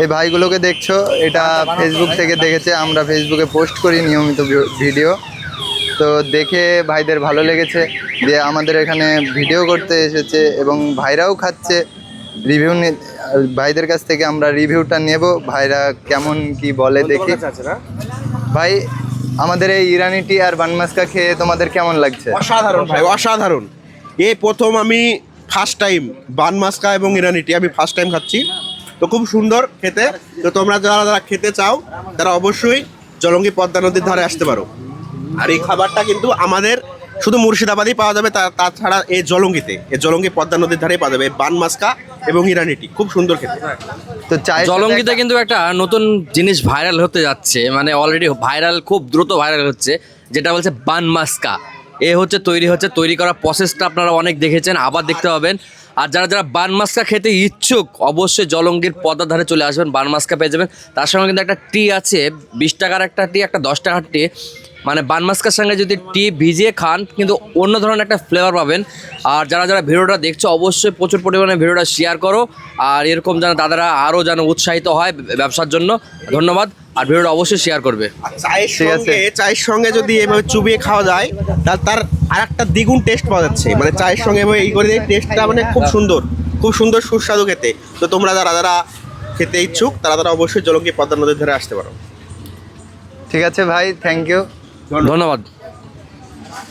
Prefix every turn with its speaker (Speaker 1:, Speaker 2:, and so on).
Speaker 1: এই ভাইগুলোকে দেখছো, এটা ফেসবুক থেকে দেখেছে, আমরা ফেসবুকে পোস্ট করি নিয়মিত ভিডিও। তো দেখে ভাইদের ভালো লেগেছে, দিয়ে আমাদের এখানে ভিডিও করতে এসেছে এবং ভাইরাও খাচ্ছে। রিভিউ ভাইদের কাছ থেকে আমরা রিভিউটা নেব, ভাইরা কেমন কি বলে দেখি। ভাই, আমাদের এই ইরানি টি আর বানমাস্কা খেয়ে তোমাদের কেমন লাগছে?
Speaker 2: অসাধারণ ভাই, অসাধারণ। এই প্রথম আমি ফার্স্ট টাইম বানমাস্কা এবং ইরানি টি আমি ফার্স্ট টাইম খাচ্ছি, তো খুব সুন্দর খেতে। তো তোমরা যারা যারা খেতে চাও তারা অবশ্যই জলঙ্গি পদ্মা নদীর ধারে আসতে পারো। আর এই খাবারটা কিন্তু আমাদের শুধু মুর্শিদাবাদেই পাওয়া যাবে, তাছাড়া এই জলঙ্গি পদ্মা নদীর ধারেই পাওয়া যাবে বানমাস্কা এবং ইরানি টি, খুব সুন্দর খেতে।
Speaker 1: তো
Speaker 3: জলঙ্গিতে কিন্তু একটা নতুন জিনিস ভাইরাল হতে যাচ্ছে, মানে অলরেডি ভাইরাল, খুব দ্রুত ভাইরাল হচ্ছে, যেটা বলছে বানমাস্কা। তৈরি করার প্রসেসটা আপনারা অনেক দেখেছেন, আবার দেখতে পাবেন। আর যারা যারা বানমাস্কা খেতে ইচ্ছুক অবশ্যই জলঙ্গির পদ্মার ধারে চলে আসবেন, বানমাস্কা পেয়ে যাবেন। তার সঙ্গে কিন্তু একটা টি আছে, 20 টাকার একটা টি, একটা 10 টাকার টি। মানে বানমাস্কার সঙ্গে যদি টি ভিজিয়ে খান কিন্তু অন্য ধরনের একটা ফ্লেভার পাবেন। আর যারা যারা ভিডিওটা দেখছো অবশ্যই প্রচুর পরিমাণে ভিডিওটা শেয়ার করো, আর এরকম যেন দাদারা আরও যেন উৎসাহিত হয় ব্যবসার জন্য। ধন্যবাদ, আর ভিডিওটা অবশ্যই শেয়ার করবে।
Speaker 2: চায়ের সঙ্গে যদি এভাবে চুবিয়ে খাওয়া যায় তার আর একটা দ্বিগুণ টেস্ট পাওয়া যাচ্ছে। মানে চায়ের সঙ্গে এভাবে এই করে টেস্টটা মানে খুব সুন্দর সুস্বাদু খেতে। তো তোমরা যারা যারা খেতে ইচ্ছুক তারা অবশ্যই জলঙ্গি পদ্মা নদীর ধারে আসতে পারো।
Speaker 1: ঠিক আছে ভাই, থ্যাংক ইউ,
Speaker 3: ধন্যবাদ।